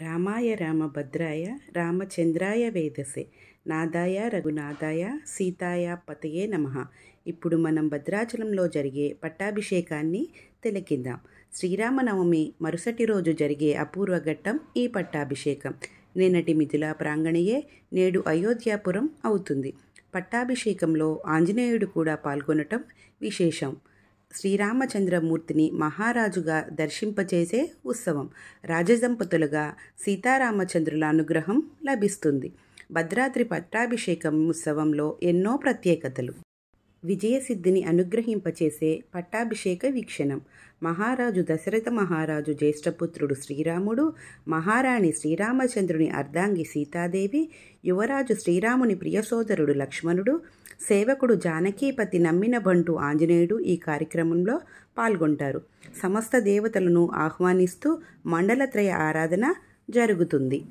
రామాయ రామభద్రాయ రామచంద్రాయ వేదసే నాదాయ రఘునాథాయ సీతాయ పతయే నమః. ఇప్పుడు మనం భద్రాచలంలో జరిగే పట్టాభిషేకాన్ని తిలకిద్దాం. శ్రీరామనవమి మరుసటి రోజు జరిగే అపూర్వ ఘట్టం ఈ పట్టాభిషేకం. నిన్నటి మిథిలా ప్రాంగణయే నేడు అయోధ్యాపురం అవుతుంది. పట్టాభిషేకంలో ఆంజనేయుడు కూడా పాల్గొనటం విశేషం. శ్రీరామచంద్రమూర్తిని మహారాజుగా దర్శింపచేసే ఉత్సవం. రాజదంపతులుగా సీతారామచంద్రుల అనుగ్రహం లభిస్తుంది. భద్రాద్రి పట్టాభిషేకం ఉత్సవంలో ఎన్నో ప్రత్యేకతలు. విజయసిద్ధిని అనుగ్రహింపచేసే పట్టాభిషేక వీక్షణం. మహారాజు దశరథ మహారాజు జ్యేష్ఠపుత్రుడు శ్రీరాముడు, మహారాణి శ్రీరామచంద్రుని అర్ధాంగి సీతాదేవి, యువరాజు శ్రీరాముని ప్రియ సోదరుడు లక్ష్మణుడు, సేవకుడు జానకీపతి నమ్మిన బంటు ఆంజనేయుడు ఈ కార్యక్రమంలో పాల్గొంటారు. సమస్త దేవతలను ఆహ్వానిస్తూ మండలత్రయ ఆరాధన జరుగుతుంది.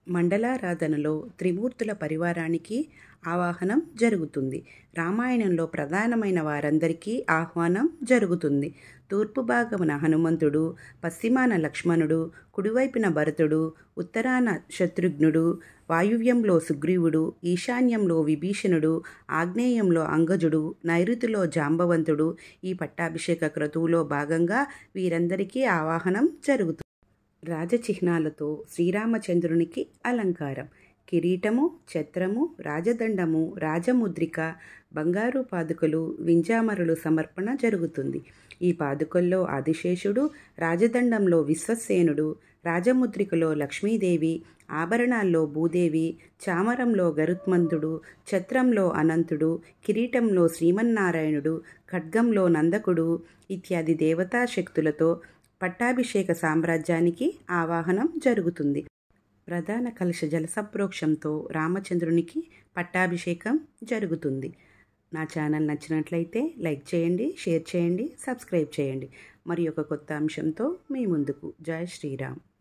మండలారాధనలో త్రిమూర్తుల పరివారానికి ఆవాహనం జరుగుతుంది. రామాయణంలో ప్రధానమైన వారందరికీ ఆహ్వానం జరుగుతుంది. తూర్పు భాగమున హనుమంతుడు, పశ్చిమాన లక్ష్మణుడు, కుడివైపున భరతుడు, ఉత్తరాన శత్రుఘ్నుడు, వాయువ్యంలో సుగ్రీవుడు, ఈశాన్యంలో విభీషణుడు, ఆగ్నేయంలో అంగజుడు, నైరుతిలో జాంబవంతుడు. ఈ పట్టాభిషేక క్రతువులో భాగంగా వీరందరికీ ఆవాహనం జరుగుతుంది. రాజచిహ్నాలతో శ్రీరామచంద్రునికి అలంకారం. కిరీటము, ఛత్రము, రాజదండము, రాజముద్రిక, బంగారు పాదుకలు, వింజామరులు సమర్పణ జరుగుతుంది. ఈ పాదుకల్లో ఆదిశేషుడు, రాజదండంలో విశ్వసేనుడు, రాజముద్రికలో లక్ష్మీదేవి, ఆభరణాల్లో భూదేవి, చామరంలో గరుత్మంతుడు, ఛత్రంలో అనంతుడు, కిరీటంలో శ్రీమన్నారాయణుడు, ఖడ్గంలో నందకుడు ఇత్యాది దేవతా శక్తులతో పట్టాభిషేక సామ్రాజ్యానికి ఆవాహనం జరుగుతుంది. ప్రధాన కలశ జల సంప్రోక్షంతో రామచంద్రునికి పట్టాభిషేకం జరుగుతుంది. నా ఛానల్ నచ్చినట్లయితే లైక్ చేయండి, షేర్ చేయండి, సబ్స్క్రైబ్ చేయండి. మరి ఒక కొత్త అంశంతో మీ ముందుకు. జై శ్రీరామ్.